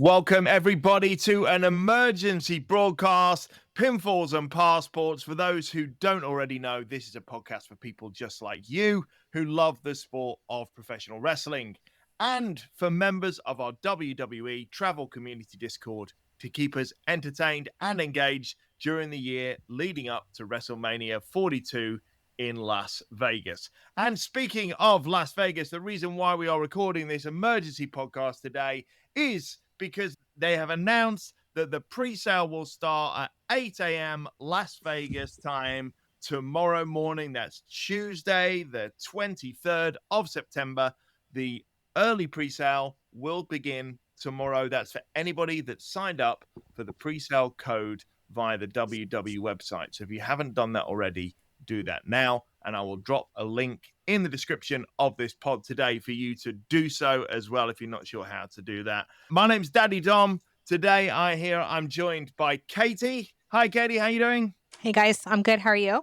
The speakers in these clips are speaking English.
Welcome, everybody, to an emergency broadcast, Pinfalls and Passports. For those who don't already know, this is a podcast for people just like you who love the sport of professional wrestling, and for members of our WWE Travel Community Discord to keep us entertained and engaged during the year leading up to WrestleMania 42 in Las Vegas. And speaking of Las Vegas, the reason why we are recording this emergency podcast today is because they have announced that the pre-sale will start at 8 a.m. Las Vegas time tomorrow morning. That's Tuesday, the 23rd of September. The early pre-sale will begin tomorrow. That's for anybody that signed up for the pre-sale code via the WWE website. So if you haven't done that already, do that now, and I will drop a link in the description of this pod today for you to do so as well if you're not sure how to do that. My name's Daddy Dom. Today I'm joined by Katie. Hi, Katie. How you doing? Hey, guys. I'm good. How are you?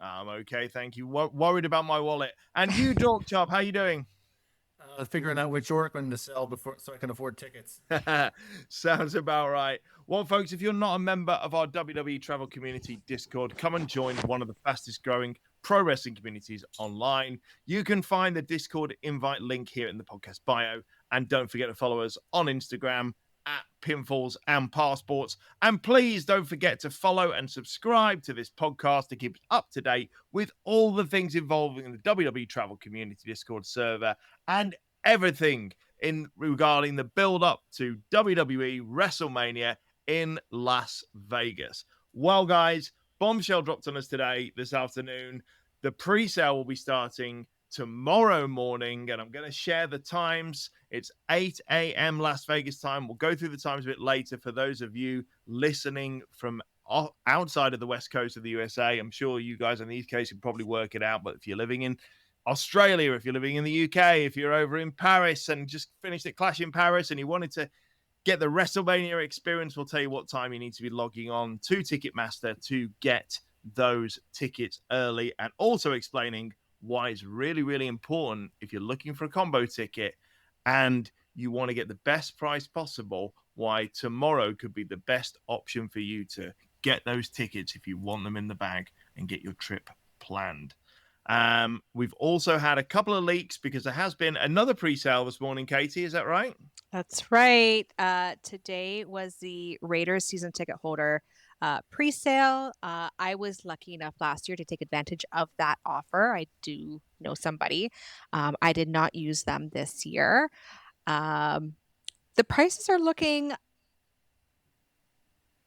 I'm okay, thank you. Worried about my wallet. And you, Dork Chop, how you doing? Figuring out which organ to sell before so I can afford tickets. Sounds about right. Well, folks, if you're not a member of our WWE Travel Community Discord, come and join one of the fastest growing pro wrestling communities online. You can find the Discord invite link here in the podcast bio. And don't forget to follow us on Instagram at Pinfalls and Passports. And please don't forget to follow and subscribe to this podcast to keep up to date with all the things involving the WWE Travel Community Discord server and everything in regarding the build up to WWE WrestleMania in Las Vegas. Well, guys, bombshell dropped on us this afternoon. The pre-sale will be starting tomorrow morning, and I'm going to share the times. It's 8 a.m. Las Vegas time. We'll go through the times a bit later for those of you listening from outside of the West Coast of the USA. I'm sure you guys on the East Coast can probably work it out, but if you're living in Australia, if you're living in the UK, if you're over in Paris and just finished at Clash in Paris and you wanted to get the WrestleMania experience, we'll tell you what time you need to be logging on to Ticketmaster to get those tickets early, and also explaining why it's really, really important if you're looking for a combo ticket and you want to get the best price possible, why tomorrow could be the best option for you to get those tickets if you want them in the bag and get your trip planned. We've also had a couple of leaks because there has been another pre-sale this morning, Katie. Is that right? That's right. Today was the Raiders season ticket holder pre-sale. I was lucky enough last year to take advantage of that offer. I do know somebody. I did not use them this year. The prices are looking...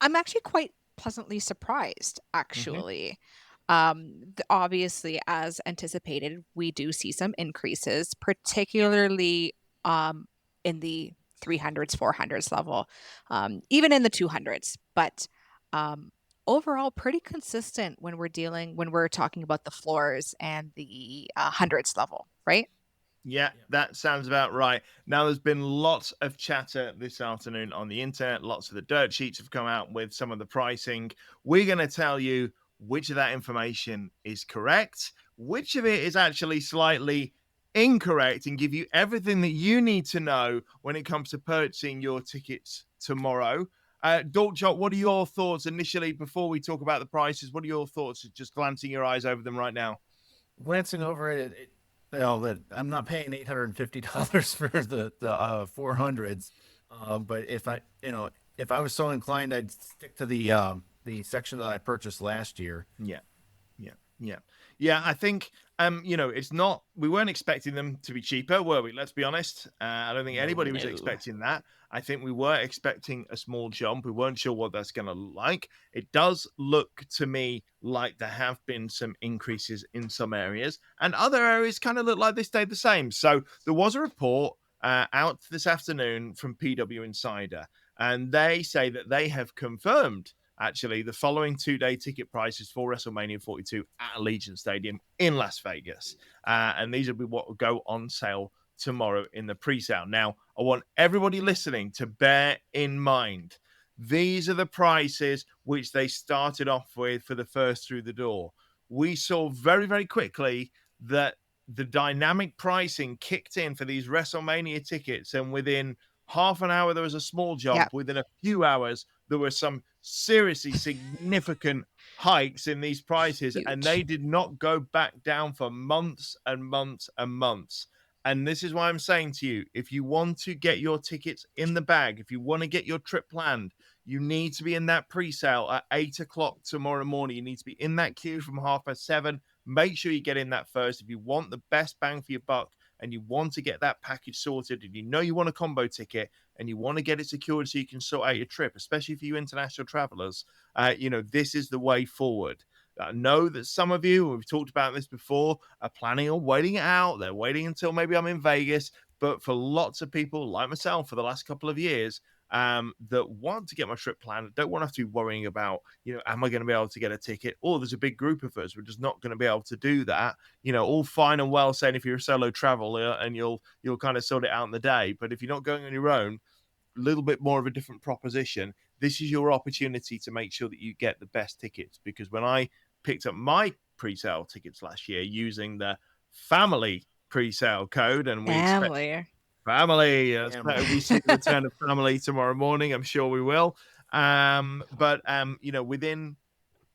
I'm actually quite pleasantly surprised, actually. Obviously, as anticipated, we do see some increases, particularly in the 300s, 400s level, even in the 200s. But overall, pretty consistent when we're talking about the floors and the hundreds level, right? Yeah, that sounds about right. Now, there's been lots of chatter this afternoon on the internet. Lots of the dirt sheets have come out with some of the pricing. We're going to tell you which of that information is correct, which of it is actually slightly incorrect, and give you everything that you need to know when it comes to purchasing your tickets tomorrow. Dorkshot, what are your thoughts initially before we talk about the prices? What are your thoughts just glancing your eyes over them right now? Glancing over it, that I'm not paying $850 for the 400s. But if I was so inclined, I'd stick to the section that I purchased last year. Yeah. I think, it's not, we weren't expecting them to be cheaper, were we? Let's be honest. I don't think anybody was expecting that. I think we were expecting a small jump. We weren't sure what that's going to look like. It does look to me like there have been some increases in some areas, and other areas kind of look like they stayed the same. So there was a report out this afternoon from PW Insider, and they say that they have confirmed actually the following 2-day ticket prices for WrestleMania 42 at Allegiant Stadium in Las Vegas. And these will be what will go on sale tomorrow in the pre-sale. Now, I want everybody listening to bear in mind, these are the prices which they started off with for the first through the door. We saw very, very quickly that the dynamic pricing kicked in for these WrestleMania tickets, and within half an hour there was a small jump. Yep. Within a few hours there were some seriously significant hikes in these prices, and they Huge. did not go back down for months and months and months. And this is why I'm saying to you, if you want to get your tickets in the bag, if you want to get your trip planned, you need to be in that pre-sale at 8 o'clock tomorrow morning. You need to be in that queue from 7:30. Make sure you get in that first. If you want the best bang for your buck and you want to get that package sorted, and you know you want a combo ticket and you want to get it secured so you can sort out your trip, especially for you international travelers, this is the way forward. I know that some of you, we've talked about this before, are planning on waiting it out. They're waiting until maybe I'm in Vegas. But for lots of people like myself for the last couple of years, that want to get my trip planned, don't want to have to be worrying about, am I going to be able to get a ticket? Or there's a big group of us, we're just not going to be able to do that. All fine and well saying if you're a solo traveler and you'll kind of sort it out in the day. But if you're not going on your own, a little bit more of a different proposition. This is your opportunity to make sure that you get the best tickets, because when I picked up my pre-sale tickets last year using the family pre-sale code, and we expect family, we see the return of family tomorrow morning. I'm sure we will. But within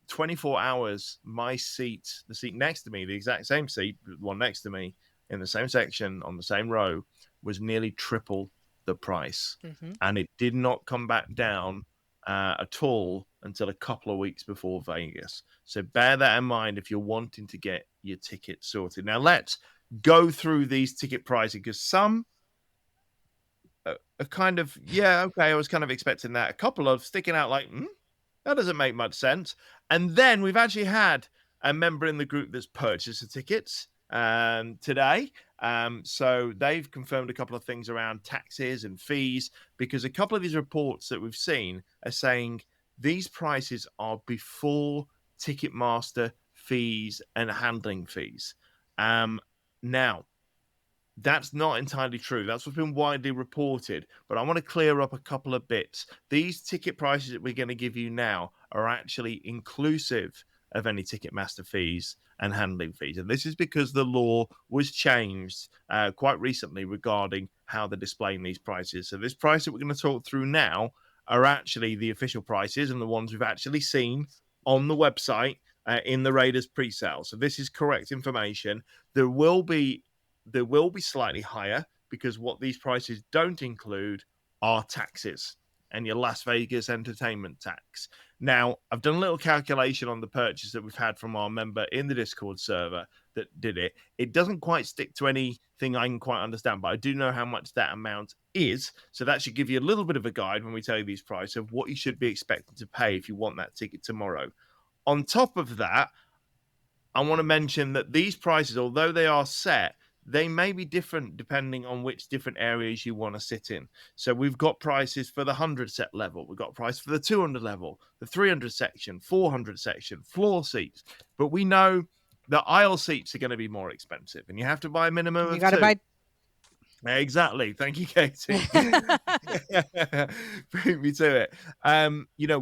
24 hours, my seat, the seat next to me, the exact same seat, the one next to me in the same section on the same row, was nearly triple the price. And it did not come back down at all until a couple of weeks before Vegas. So bear that in mind if you're wanting to get your ticket sorted. Now let's go through these ticket prices, because some are kind of, okay, I was kind of expecting that. A couple of sticking out like, that doesn't make much sense. And then we've actually had a member in the group that's purchased the tickets today. So they've confirmed a couple of things around taxes and fees, because a couple of these reports that we've seen are saying these prices are before Ticketmaster fees and handling fees. Now, that's not entirely true. That's what's been widely reported. But I want to clear up a couple of bits. These ticket prices that we're going to give you now are actually inclusive of any Ticketmaster fees and handling fees. And this is because the law was changed quite recently regarding how they're displaying these prices. So this price that we're going to talk through now are actually the official prices and the ones we've actually seen on the website in the Raiders pre-sale. So this is correct information. There will be slightly higher, because what these prices don't include are taxes and your Las Vegas entertainment tax. Now, I've done a little calculation on the purchase that we've had from our member in the Discord server that did it. It doesn't quite stick to anything I can quite understand, but I do know how much that amount is. So that should give you a little bit of a guide when we tell you these prices of what you should be expecting to pay if you want that ticket tomorrow. On top of that, I want to mention that these prices, although they are set, they may be different depending on which different areas you want to sit in. So we've got prices for the 100 set level. We've got price for the 200 level, the 300 section, 400 section, floor seats. But we know the aisle seats are going to be more expensive, and you have to buy a minimum of 2. You got to buy. Exactly. Thank you, Katie. Bring me to it.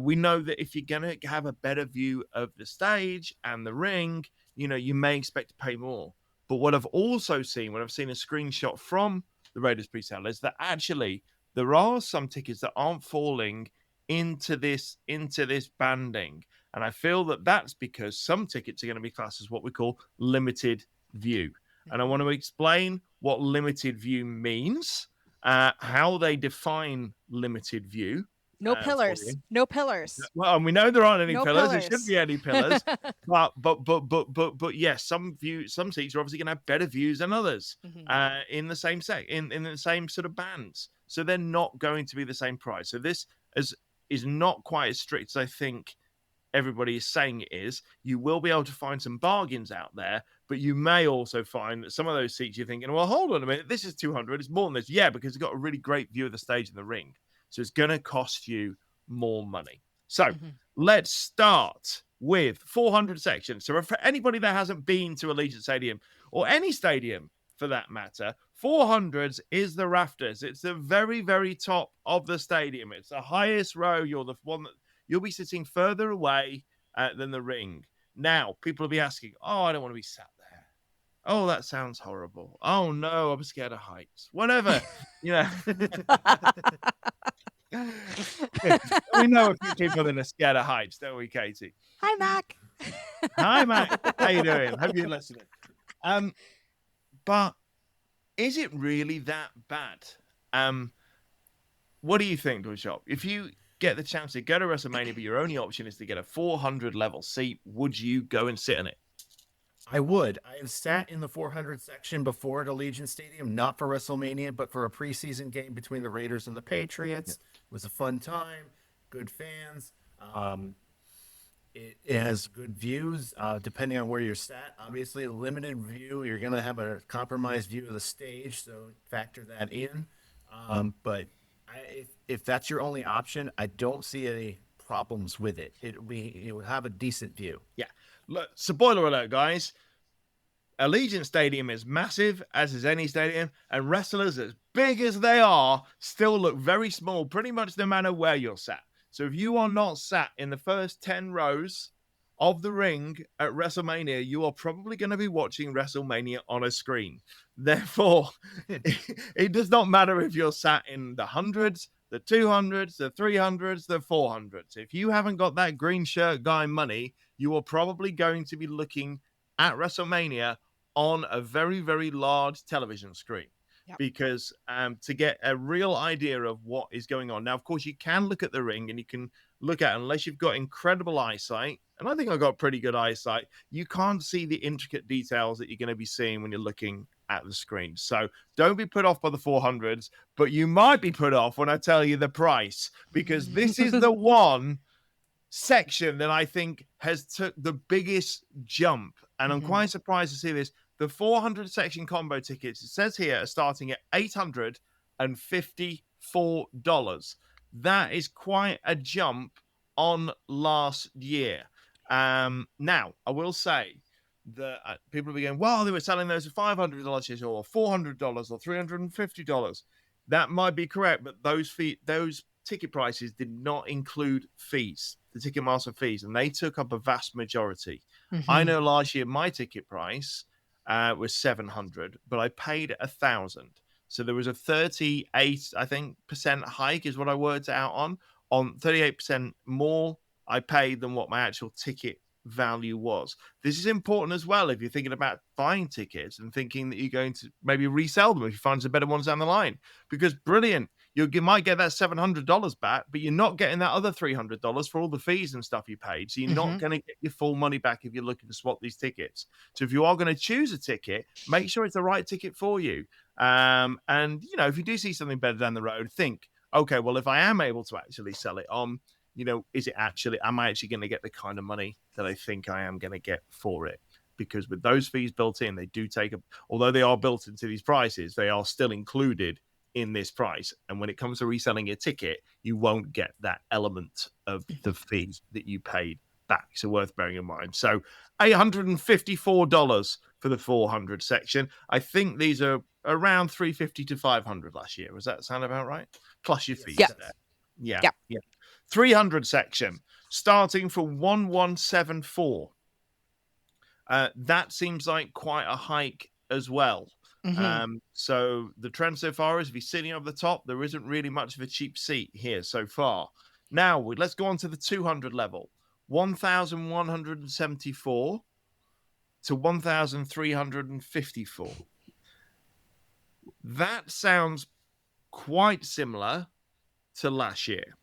We know that if you're going to have a better view of the stage and the ring, you may expect to pay more. But what I've also seen, when I've seen a screenshot from the Raiders presale, is that actually there are some tickets that aren't falling into this banding. And I feel that that's because some tickets are going to be classed as what we call limited view. And I want to explain what limited view means, how they define limited view. No pillars. No pillars. Well, and we know there aren't any pillars. There shouldn't be any pillars. but yes, some seats are obviously going to have better views than others in the same in the same sort of bands. So they're not going to be the same price. So this is not quite as strict as I think everybody is saying it is. You will be able to find some bargains out there, but you may also find that some of those seats you're thinking, well, hold on a minute, this is 200. It's more than this. Yeah, because it's got a really great view of the stage and the ring. So it's going to cost you more money. So let's start with 400 sections. So for anybody that hasn't been to Allegiant Stadium, or any stadium for that matter, 400s is the rafters. It's the very, very top of the stadium. It's the highest row. You're the one that you'll be sitting further away than the ring. Now, people will be asking, oh, I don't want to be sat there. Oh, that sounds horrible. Oh, no, I'm scared of heights. Whatever. You know, we know a few people that are scared of heights, don't we, Katie? Hi, Mac. Hi, Mac. How you doing? Hope you're listening. But is it really that bad? What do you think, Shop? If you get the chance to go to WrestleMania, but your only option is to get a 400 level seat, would you go and sit in it? I would. I have sat in the 400 section before at Allegiant Stadium, not for WrestleMania, but for a preseason game between the Raiders and the Patriots. It was a fun time, good fans. It has good views, depending on where you're sat. Obviously, a limited view. You're going to have a compromised view of the stage, so factor that in. But if that's your only option, I don't see any problems with it. It would have a decent view. Yeah. Look, spoiler alert, guys. Allegiant Stadium is massive, as is any stadium, and wrestlers as big as they are still look very small, pretty much no matter where you're sat. So if you are not sat in the first 10 rows of the ring at WrestleMania, you are probably going to be watching WrestleMania on a screen. Therefore, it does not matter if you're sat in the hundreds, the 200s, the 300s, the 400s. If you haven't got that green shirt guy money, you are probably going to be looking at WrestleMania on a very, very large television screen. Yep. Because to get a real idea of what is going on. Now, of course, you can look at the ring and you can look at it, unless you've got incredible eyesight. And I think I've got pretty good eyesight. You can't see the intricate details that you're going to be seeing when you're looking at the screen. So don't be put off by the 400s, but you might be put off when I tell you the price, because this is the one section that I think has took the biggest jump. And I'm quite surprised to see this. The 400 section combo tickets, it says here, are starting at $854. That is quite a jump on last year. Now, I will say that people will be going, well, they were selling those for $500 or $400 or $350. That might be correct, but those ticket prices did not include fees, the Ticketmaster fees, and they took up a vast majority. I know last year my ticket price was $700, but I paid $1,000. So there was a 38, I think, percent hike is what I worked out on 38% more I paid than what my actual ticket value was. This is important as well if you're thinking about buying tickets and thinking that you're going to maybe resell them if you find some better ones down the line. Because brilliant, you might get that $700 back, but you're not getting that other $300 for all the fees and stuff you paid. So you're not going to get your full money back if you're looking to swap these tickets. So if you are going to choose a ticket, make sure it's the right ticket for you. And, you know, if you do see something better down the road, think, okay, well, if I am able to actually sell it on, you know, am I actually going to get the kind of money that I think I am going to get for it? Because with those fees built in, they do take although they are built into these prices, they are still included in this price. And when it comes to reselling your ticket, you won't get that element of the fees that you paid back. So worth bearing in mind. So $854 for the 400 section. I think these are around $350 to $500 last year. Does that sound about right? Plus your fees there. Yeah. 300 section starting for $1,174. That seems like quite a hike as well. So the trend so far is if you're sitting up the top, there isn't really much of a cheap seat here so far. Now let's go on to the 200 level. 1,174 to 1,354. That sounds quite similar to last year,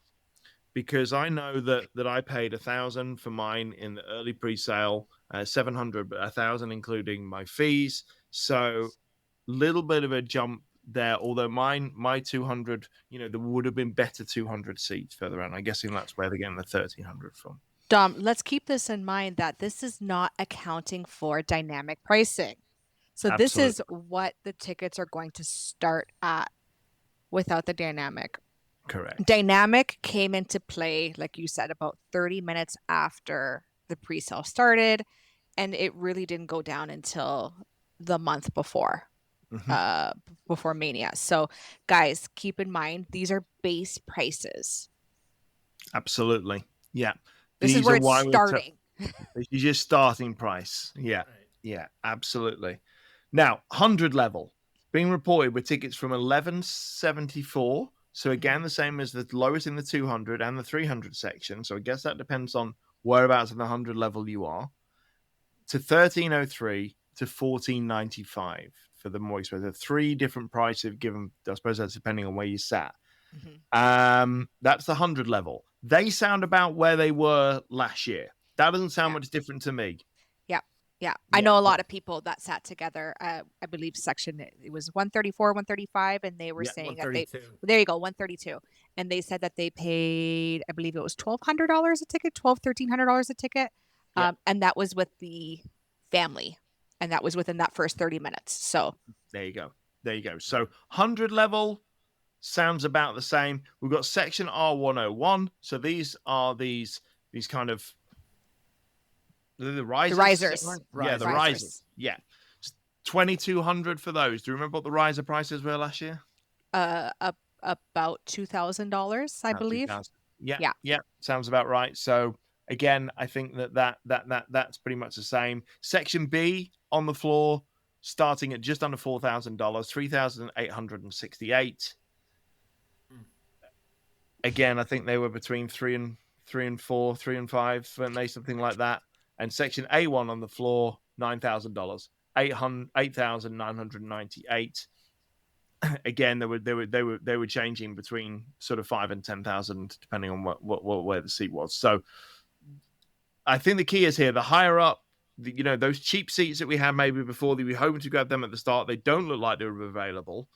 because I know that I paid $1,000 for mine in the early pre-sale, $700, but $1,000 including my fees. So little bit of a jump there. Although my 200, you know, there would have been better 200 seats further on. I'm guessing that's where they're getting the 1,300 from. Dom, let's keep this in mind that this is not accounting for dynamic pricing. So This is what the tickets are going to start at without the dynamic. Correct. Dynamic came into play, like you said, about 30 minutes after the pre-sale started, and it really didn't go down until the month before, before Mania. So, guys, keep in mind, these are base prices. Absolutely. Yeah. This is where it's starting. This is your starting price. Yeah. Right. Yeah, absolutely. Now, 100 level. being reported with tickets from 1174. So again, the same as the lowest in the 200 and the 300 section. So I guess that depends on whereabouts in the 100 level you are. To 1303 to 1495 for the more expensive. 3 different prices given. I suppose that's depending on where you sat. That's the 100 level. They sound about where they were last year. That doesn't sound much different to me. Yeah. I know a lot of people that sat together. I believe section, it was 134, 135, and they were saying that there you go, 132. And they said that they paid, I believe it was $1,200 a ticket, $1,300 a ticket. And that was with the family. And that was within that first 30 minutes. So there you go. So 100 level sounds about the same. We've got section R101. So these are these kind of the risers. The risers. Yeah, the risers. Yeah. 2,200 for those. Do you remember what the riser prices were last year? About $2,000, I believe. Yeah. Sounds about right. So again, I think that's pretty much the same. Section B on the floor, starting at just under $4,000, 3,868. Again, I think they were between 3 and 4, 3 and 5, weren't they? Something like that. And section A1 on the floor, $9,000, 8,998. Again, they were changing between sort of 5 and 10,000, depending on where the seat was. So I think the key is here: the higher up, those cheap seats that we had maybe before, that we were hoping to grab them at the start, they don't look like they were available.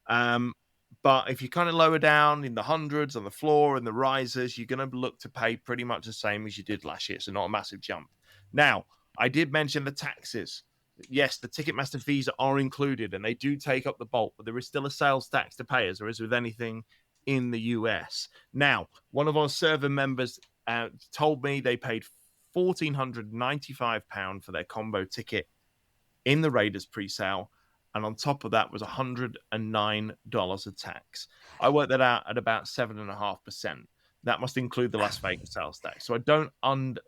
But if you kind of lower down in the hundreds on the floor and the risers, you're going to look to pay pretty much the same as you did last year. So not a massive jump. Now, I did mention the taxes. Yes, the Ticketmaster fees are included and they do take up the bulk, but there is still a sales tax to pay, as there is with anything in the US. Now, one of our server members told me they paid £1,495 for their combo ticket in the Raiders pre-sale. And on top of that was $109 of tax. I worked that out at about 7.5%. That must include the Las Vegas sales tax. So I don't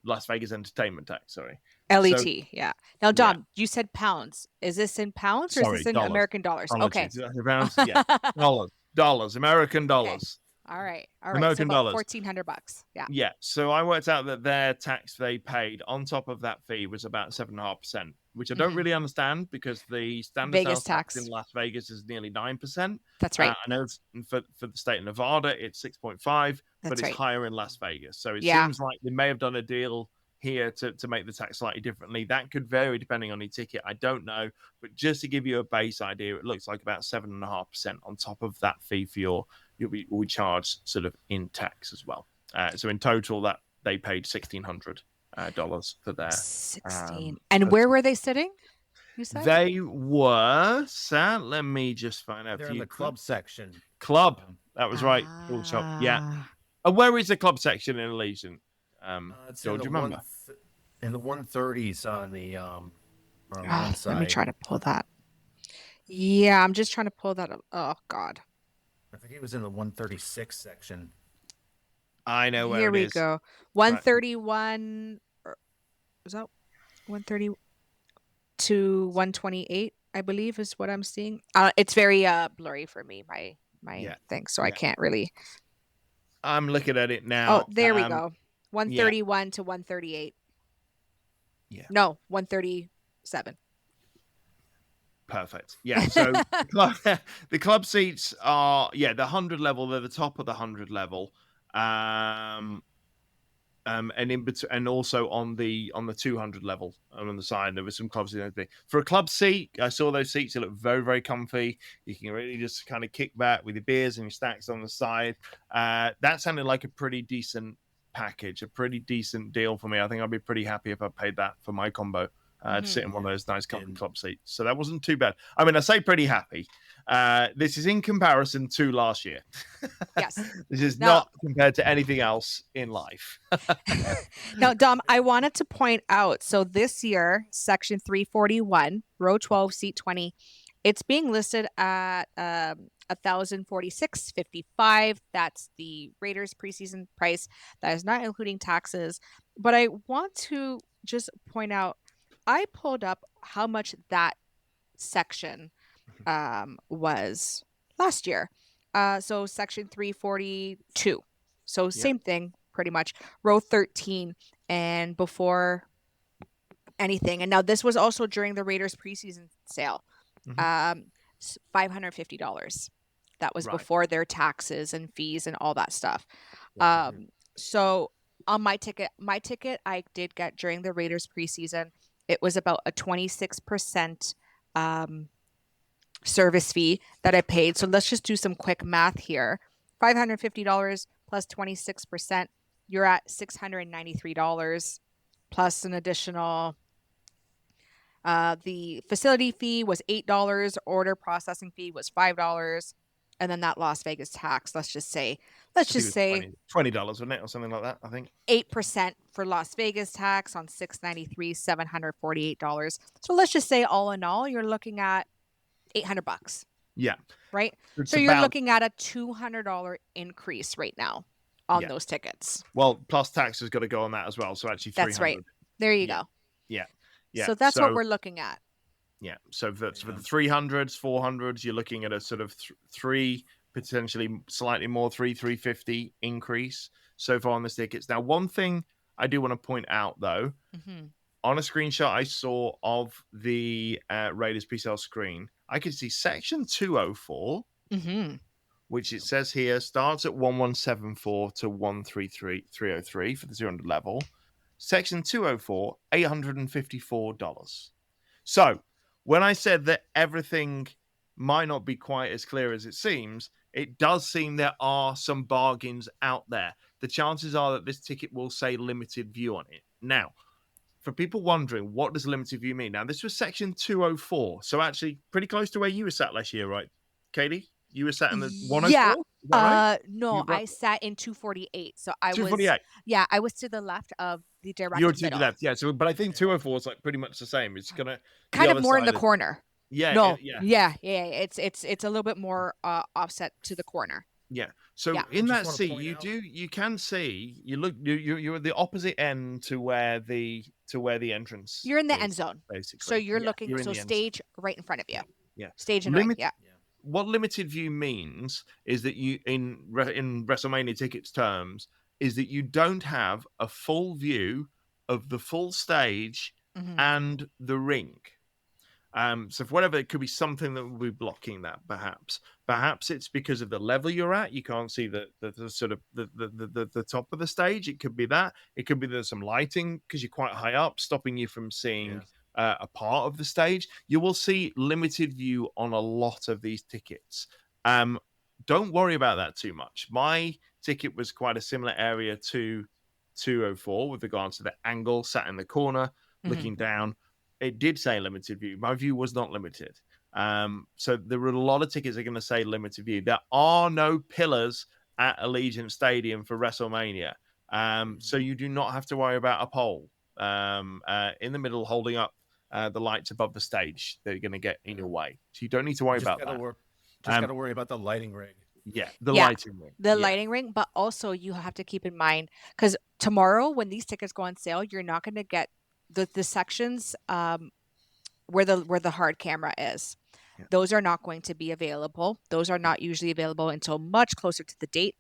Las Vegas entertainment tax. Sorry, LET. Yeah. Now, Dom, you said pounds. Is this in pounds or is this in dollars. American dollars? Apologies. Okay. Pounds? Yeah. Dollars. American dollars. Okay. All right. American so about dollars. $1,400. Yeah. Yeah. So I worked out that their tax they paid on top of that fee was about 7.5%, which I don't really understand because the standard Vegas sales tax in Las Vegas is nearly 9%. That's right. I know for the state of Nevada, it's 6.5%, but it's higher in Las Vegas. So it seems like they may have done a deal here to make the tax slightly differently. That could vary depending on your ticket. I don't know. But just to give you a base idea, it looks like about 7.5% on top of that fee for you'll be charged sort of in tax as well. So in total, that they paid $1,600 for their 16. And where were they sitting? You said they were sat. Let me just find out. They're in the club section. Club. That was right. Cool shop. Yeah. And where is the club section in Allegiant? Don't you remember? In the 130s on the one side. Let me try to pull that. Yeah, I'm just trying to pull that up. Oh God. I think it was in the 136 section. I know where Here it we is. go. 131. Was that 130 to 128? I believe is what I'm seeing. It's very blurry for me. My thing, so I can't really. I'm looking at it now. Oh, there we go. 131 to 138. Yeah. No, 137. Perfect. Yeah. So the club seats are the 100 level. They're the top of the 100 level. And in between, and also on the 200 level on the side, there were some clubs. For a club seat, I saw those seats. They look very, very comfy. You can really just kind of kick back with your beers and your snacks on the side. That sounded like a pretty decent package, a pretty decent deal for me. I think I'd be pretty happy if I paid that for my combo to sit in one of those nice comfy club seats. So that wasn't too bad. I mean, I say pretty happy. This is in comparison to last year. Yes. This is not compared to anything else in life. Now, Dom, I wanted to point out, so this year, section 341, row 12, seat 20, it's being listed at $1,046.55. That's the Raiders preseason price. That is not including taxes. But I want to just point out, I pulled up how much that section was last year. So section 342. So same thing, pretty much. Row 13 and before anything. And now this was also during the Raiders preseason sale. $550. That was before their taxes and fees and all that stuff. So on my ticket I did get during the Raiders preseason, it was about a 26% service fee that I paid. So let's just do some quick math here. $550 plus 26%, you're at $693 plus an additional the facility fee was $8, order processing fee was $5, and then that Las Vegas tax, let's just say $20, wasn't it, or something like that, I think. 8% for Las Vegas tax on $693, $748. So let's just say all in all, you're looking at $800. Yeah. Right? So you're looking at a $200 increase right now on those tickets. Well, plus tax has got to go on that as well. So actually $300. That's right. There you go. Yeah. So that's what we're looking at. Yeah. So for the 300s, 400s, you're looking at a sort of three, potentially slightly more, 350 increase so far on the tickets. Now, one thing I do want to point out, though, on a screenshot I saw of the Raiders presale screen, I could see section 204, which it says here starts at 1174 to 133303 for the 200 level. Section 204, $854. So when I said that everything might not be quite as clear as it seems, it does seem there are some bargains out there. The chances are that this ticket will say limited view on it. Now, for people wondering, what does limited view mean? Now, this was section 204, so actually pretty close to where you were sat last year, right, Katie? You were sat in the 104? Yeah. Right? No, I sat in 248. So I 248. was, yeah, I was to the left of the direct You're to middle. the left, yeah. So, but I think 204 is like pretty much the same. It's gonna kind of more in the corner. Yeah. No, yeah. It's a little bit more offset to the corner. Yeah. So in that seat, you can see you're at the opposite end to where the entrance. You're in the is, end zone, basically. so you're looking. So stage right in front of you. Yeah. Stage and right. Yeah. What limited view means is that you in WrestleMania tickets terms is that you don't have a full view of the full stage and the ring. So for whatever, it could be something that will be blocking that. Perhaps it's because of the level you're at. You can't see the sort of the top of the stage. It could be that. It could be there's some lighting because you're quite high up, stopping you from seeing a part of the stage. You will see limited view on a lot of these tickets. Don't worry about that too much. My ticket was quite a similar area to 204 with regards to the angle, sat in the corner, looking down. It did say limited view. My view was not limited. So there were a lot of tickets that are going to say limited view. There are no pillars at Allegiant Stadium for WrestleMania. So you do not have to worry about a pole in the middle holding up the lights above the stage that are going to get in your way. So you don't need to worry about that. Just got to worry about the lighting ring. Yeah, lighting ring. The lighting ring, but also you have to keep in mind, because tomorrow when these tickets go on sale, you're not going to get the sections where the hard camera is. Those are not going to be available. Those are not usually available until much closer to the date.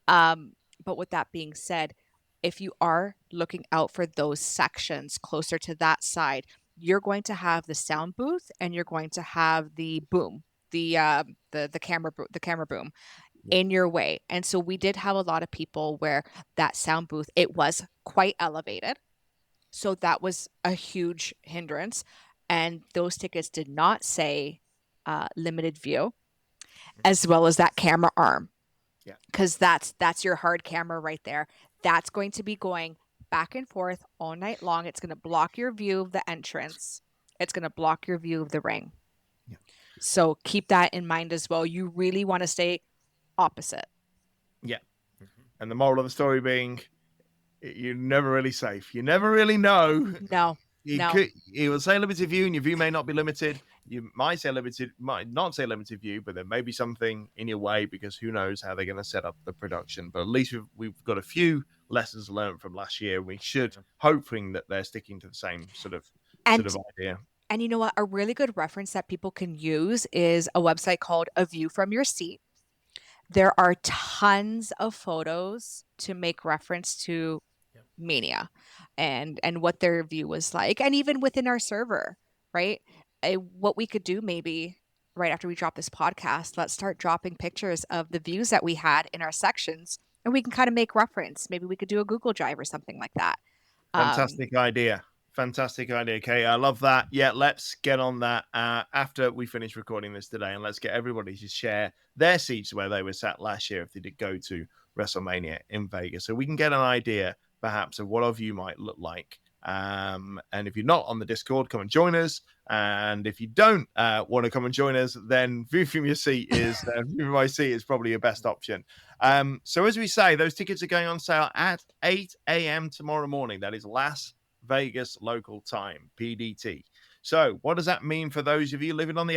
But with that being said, if you are looking out for those sections closer to that side, you're going to have the sound booth and you're going to have the boom, the camera boom in your way. And so we did have a lot of people where that sound booth, it was quite elevated. So that was a huge hindrance. And those tickets did not say limited view, as well as that camera arm. Yeah. Because that's your hard camera right there. That's going to be going back and forth all night long. It's going to block your view of the entrance. It's going to block your view of the ring. Yeah. So keep that in mind as well. You really want to stay opposite. Yeah. And the moral of the story being, you're never really safe. You never really know. No. It will say limited view, and your view may not be limited. You might not say limited view, but there may be something in your way because who knows how they're going to set up the production. But at least we've got a few lessons learned from last year. We should hoping that they're sticking to the same sort of idea. And you know what? A really good reference that people can use is a website called A View from Your Seat. There are tons of photos to make reference to Yep. Mania and what their view was like. And even within our server, right? What we could do maybe right after we drop this podcast, let's start dropping pictures of the views that we had in our sections and we can kind of make reference. Maybe we could do a Google Drive or something like that. Fantastic idea. Fantastic idea, Kate. I love that. Yeah, let's get on that after we finish recording this today, and let's get everybody to share their seats where they were sat last year if they did go to WrestleMania in Vegas, so we can get an idea perhaps of what our view might look like. And if you're not on the Discord, come and join us. And if you don't want to come and join us, then View from Your Seat is View from My Seat is probably your best option. So as we say, those tickets are going on sale at 8 a.m. tomorrow morning. That is Las Vegas local time, PDT. So what does that mean for those of you living on the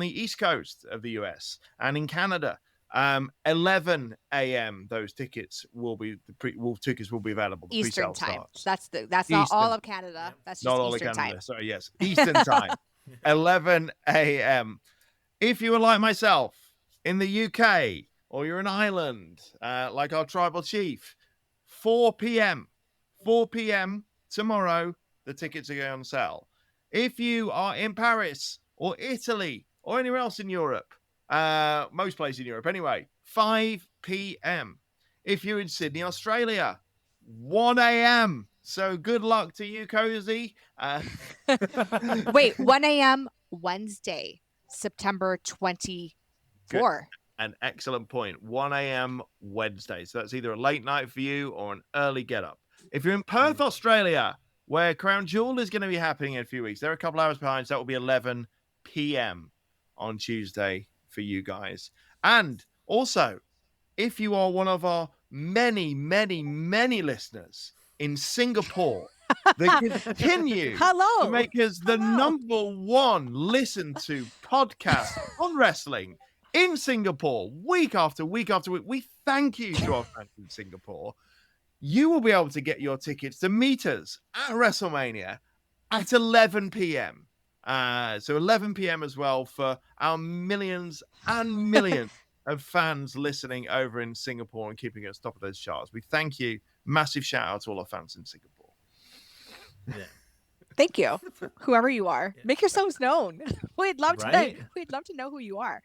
East Coast of the US and in Canada? 11 a.m. those tickets will be tickets will be available. The Eastern time. Starts. That's not all of Canada. That's just not all Eastern of Canada. time. Sorry, yes, Eastern time. 11 a.m. If you are like myself in the UK or you're in Ireland, like our tribal chief, 4 p.m. tomorrow, the tickets are going on sale. If you are in Paris or Italy or anywhere else in Europe, most places in Europe anyway, 5 p.m. If you're in Sydney, Australia, 1 a.m. So good luck to you, Cozy. Wait, 1 a.m. Wednesday, September 24. An excellent point. 1 a.m. Wednesday. So that's either a late night for you or an early get up. If you're in Perth, Australia, where Crown Jewel is going to be happening in a few weeks, they're a couple hours behind. So that will be 11 p.m. on Tuesday for you guys. And also, if you are one of our many, many, many listeners in Singapore that continue to make us the number one listened to podcast on wrestling in Singapore, week after week after week, we thank you to our fans in Singapore. You will be able to get your tickets to meet us at WrestleMania at 11 p.m. So 11 p.m. as well for our millions and millions of fans listening over in Singapore and keeping us top of those charts. We thank you. Massive shout out to all our fans in Singapore. Yeah. Thank you, whoever you are. Make yourselves known. We'd love to know who you are.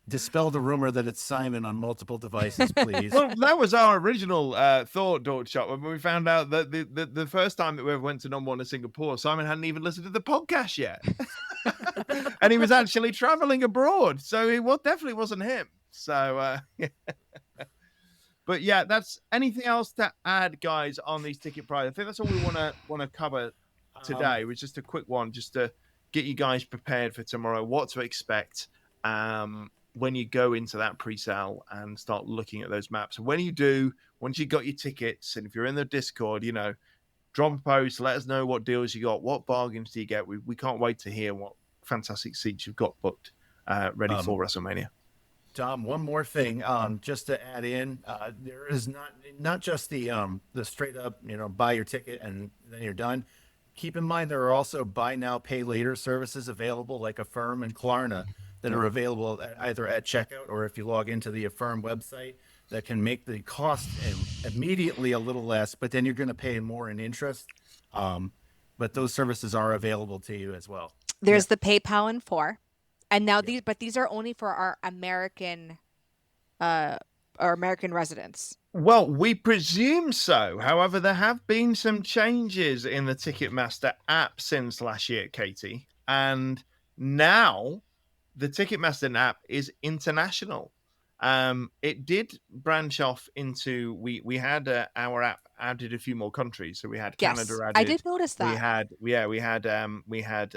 Dispel the rumor that it's Simon on multiple devices, please. Well, that was our original thought, Dort Shot, when we found out that the first time that we ever went to number one in Singapore, Simon hadn't even listened to the podcast yet. And he was actually traveling abroad. So it definitely wasn't him. So, but yeah, that's anything else to add, guys, on these ticket prices. I think that's all we want to cover today. Was just a quick one, just to get you guys prepared for tomorrow, what to expect. When you go into that pre-sale and start looking at those maps. And when you do, once you got your tickets, and if you're in the Discord, drop a post, let us know what deals you got, what bargains do you get. We can't wait to hear what fantastic seats you've got booked ready for WrestleMania. Tom, one more thing, just to add in, there is not just the straight up, buy your ticket and then you're done. Keep in mind there are also buy now, pay later services available, like Affirm and Klarna, that are available either at checkout or if you log into the Affirm website, that can make the cost immediately a little less, but then you're going to pay more in interest. But those services are available to you as well. There's the PayPal and and now these are only for our American residents. Well, we presume so. However, there have been some changes in the Ticketmaster app since last year, Katie, and now the Ticketmaster app is international. It did branch off into we had our app added a few more countries. So we had Canada added. I did notice that. We had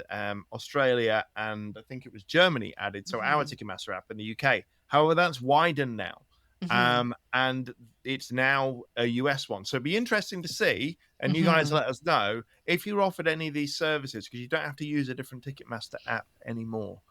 Australia and I think it was Germany added. So our Ticketmaster app in the UK. However, that's widened now. And it's now a US one. So it'd be interesting to see. And you guys let us know if you're offered any of these services, because you don't have to use a different Ticketmaster app anymore.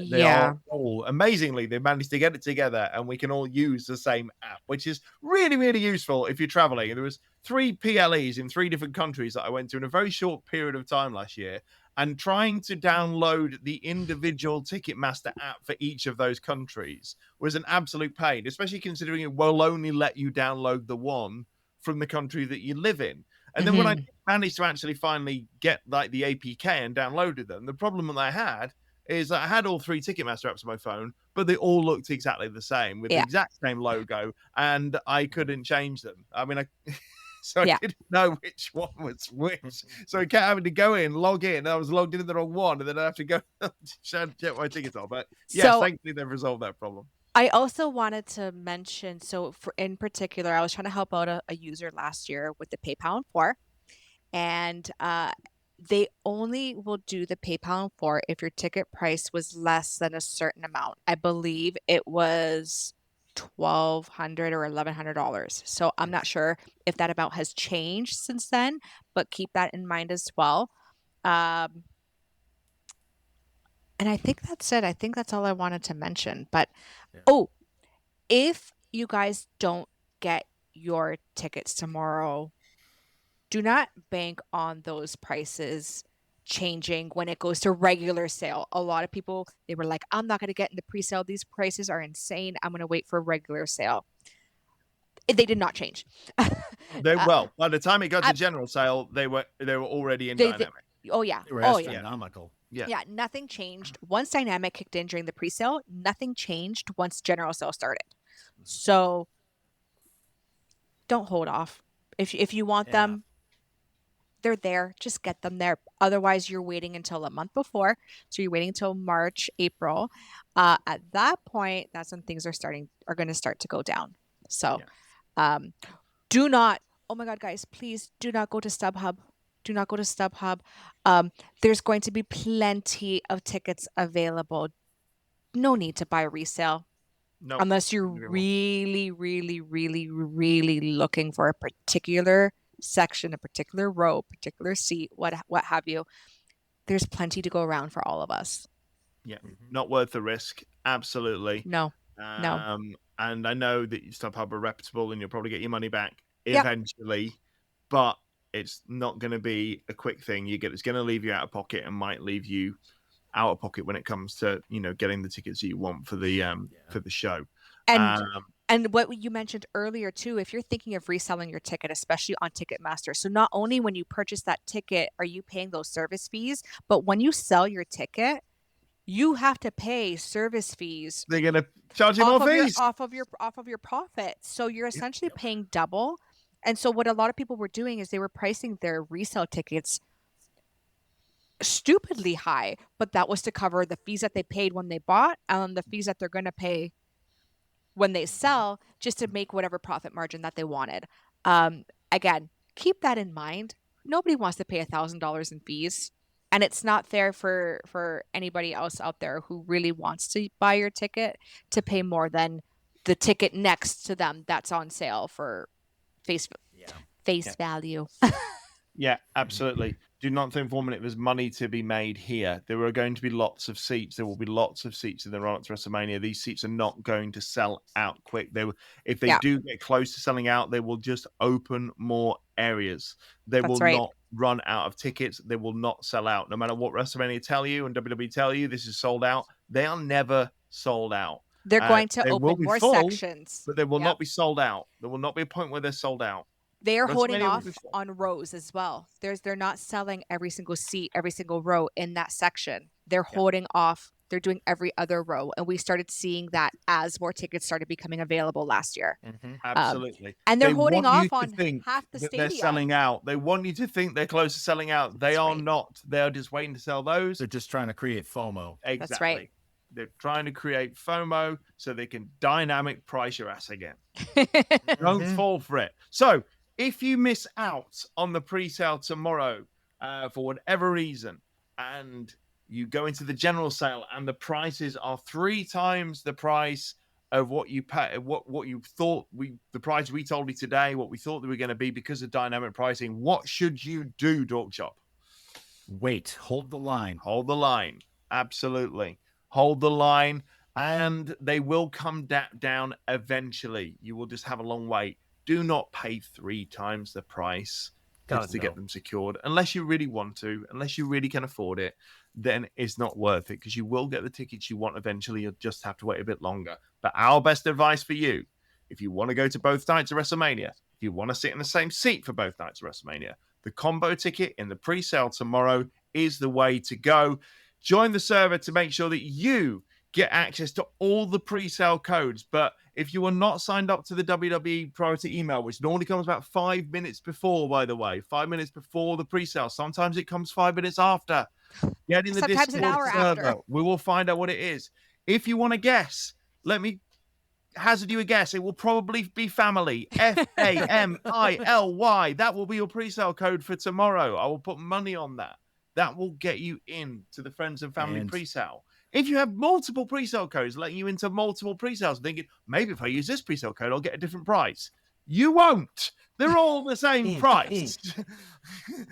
They are all amazingly, they managed to get it together and we can all use the same app. which is really, really useful if you're traveling. And there was 3 PLEs in 3 different countries that I went to in a very short period of time last year. And trying to download the individual Ticketmaster app for each of those countries was an absolute pain, especially considering it will only let you download the one from the country that you live in. And then when I managed to actually finally get like the APK and downloaded them, the problem that I had is that I had all 3 Ticketmaster apps on my phone, but they all looked exactly the same with the exact same logo, and I couldn't change them. I mean, I didn't know which one was which. So I kept having to go in, log in. I was logged into the wrong one, and then I have to go check my tickets on. But yes, thankfully they've resolved that problem. I also wanted to mention, in particular, I was trying to help out a user last year with the PayPal and 4, and they only will do the PayPal and 4 if your ticket price was less than a certain amount. I believe it was $1,200 or $1,100. So I'm not sure if that amount has changed since then, but keep that in mind as well. And I think that's it. I think that's all I wanted to mention. But if you guys don't get your tickets tomorrow, do not bank on those prices changing when it goes to regular sale. A lot of people, they were like, I'm not going to get in the pre-sale. These prices are insane. I'm going to wait for regular sale. They did not change. Well, by the time it got to general sale, they were already in dynamic. They were astronomical. Yeah, nothing changed. Once dynamic kicked in during the pre-sale, nothing changed once general sale started. So don't hold off. If you want them, they're there. Just get them there. Otherwise, you're waiting until a month before. So you're waiting until March, April. At that point, that's when things are going to start to go down. So do not, oh my God, guys, please do not go to StubHub. Do not go to StubHub. There's going to be plenty of tickets available. No need to buy resale. No, unless you're really, really, really, really looking for a particular section, a particular row, particular seat, what have you. There's plenty to go around for all of us. Yeah, not worth the risk. Absolutely. No. And I know that StubHub are reputable and you'll probably get your money back eventually, but it's not going to be a quick thing. It's going to leave you out of pocket and might leave you out of pocket when it comes to getting the tickets that you want for the show. And what you mentioned earlier too, if you're thinking of reselling your ticket, especially on Ticketmaster, so not only when you purchase that ticket are you paying those service fees, but when you sell your ticket, you have to pay service fees. They're gonna charge you more fees off of your profit. So you're essentially paying double. And so what a lot of people were doing is they were pricing their resale tickets stupidly high, but that was to cover the fees that they paid when they bought and the fees that they're going to pay when they sell, just to make whatever profit margin that they wanted. Again, keep that in mind. Nobody wants to pay $1,000 in fees, and it's not fair for anybody else out there who really wants to buy your ticket to pay more than the ticket next to them that's on sale for face value. Yeah, absolutely. Do not think for a minute there's money to be made here. There are going to be lots of seats. There will be lots of seats in the run up to WrestleMania. These seats are not going to sell out quick. If they do get close to selling out, they will just open more areas. They will not run out of tickets. They will not sell out. No matter what WrestleMania tell you and WWE tell you, this is sold out. They are never sold out. They're going to open more sections. But they will not be sold out. There will not be a point where they're sold out. They are holding off on rows as well. They're not selling every single seat, every single row in that section. They're holding off. They're doing every other row. And we started seeing that as more tickets started becoming available last year. Absolutely. And they're holding off on half the stadium. They're selling out. They want you to think they're close to selling out. They are not. They're just waiting to sell those. They're just trying to create FOMO. Exactly. That's right. They're trying to create FOMO so they can dynamic price your ass again. Don't fall for it. So, if you miss out on the pre-sale tomorrow for whatever reason, and you go into the general sale and the prices are 3 times the price of what you pay, what you thought the price we told you today, what we thought they were going to be because of dynamic pricing, what should you do, Dork Chop? Wait, hold the line. Hold the line. Absolutely. Hold the line. and they will come down eventually. You will just have a long wait. Do not pay 3 times the price just to get them secured. Unless you really want to, unless you really can afford it, then it's not worth it, because you will get the tickets you want eventually. You'll just have to wait a bit longer. But our best advice for you, if you want to go to both nights of WrestleMania, if you want to sit in the same seat for both nights of WrestleMania, the combo ticket in the pre-sale tomorrow is the way to go. Join the server to make sure that you get access to all the pre-sale codes. But if you are not signed up to the WWE priority email, which normally comes about 5 minutes before, by the way, 5 minutes before the pre-sale, sometimes it comes 5 minutes after. Get in the Sometimes Discord an hour server. after. We will find out what it is. If you want to guess, let me hazard you a guess. It will probably be family. FAMILY. That will be your pre-sale code for tomorrow. I will put money on that. That will get you in to the friends and family pre-sale. If you have multiple pre-sale codes letting you into multiple pre-sales, thinking, maybe if I use this pre-sale code, I'll get a different price. You won't. They're all the same price.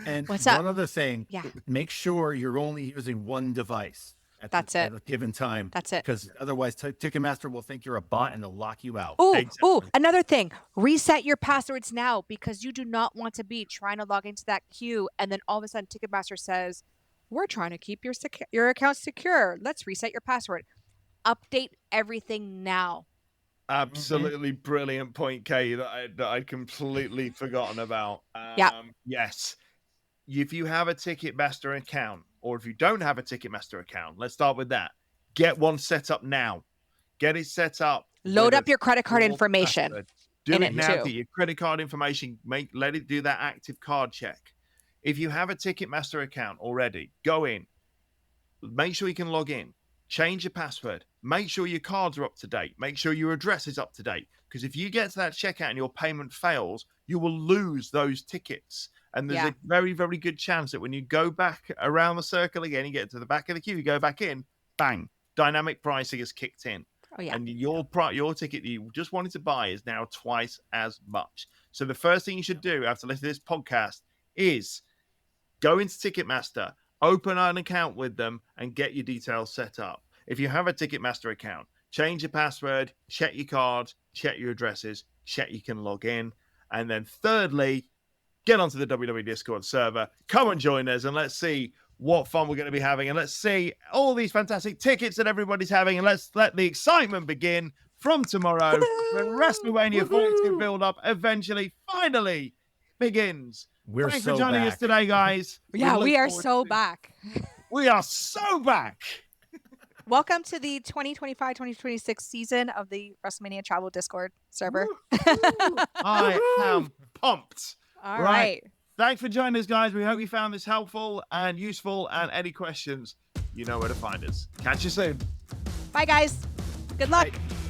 And What's one up? other thing, Yeah. make sure you're only using one device at a given time. That's it. Because otherwise, Ticketmaster will think you're a bot and they'll lock you out. Oh, Exactly. another thing. Reset your passwords now, because you do not want to be trying to log into that queue and then all of a sudden Ticketmaster says, we're trying to keep your account secure. Let's reset your password. Update everything now. Absolutely brilliant point, Kay, that I'd completely forgotten about. Yes. If you have a Ticketmaster account, or if you don't have a Ticketmaster account, let's start with that. Get one set up now. Get it set up. Load up your credit card information. Password. Do it now. Get your credit card information. Let it do that active card check. If you have a Ticketmaster account already, go in. Make sure you can log in. Change your password. Make sure your cards are up to date. Make sure your address is up to date. Because if you get to that checkout and your payment fails, you will lose those tickets. And there's a very, very good chance that when you go back around the circle again, you get to the back of the queue, you go back in, bang, dynamic pricing is kicked in. Oh, yeah. And your ticket that you just wanted to buy is now twice as much. So the first thing you should do after listening to this podcast is go into Ticketmaster, open an account with them, and get your details set up. If you have a Ticketmaster account, change your password, check your cards, check your addresses, check you can log in. And then thirdly, get onto the WWE Discord server. Come and join us, and let's see what fun we're going to be having. And let's see all these fantastic tickets that everybody's having. And let's let the excitement begin from tomorrow when WrestleMania 42 build-up eventually, finally begins. Thanks for joining us today, guys. Yeah, we are so back. We are so back. Welcome to the 2025-2026 season of the WrestleMania Travel Discord server. I am pumped. All right. Thanks for joining us, guys. We hope you found this helpful and useful. And any questions, you know where to find us. Catch you soon. Bye, guys. Good luck. Bye.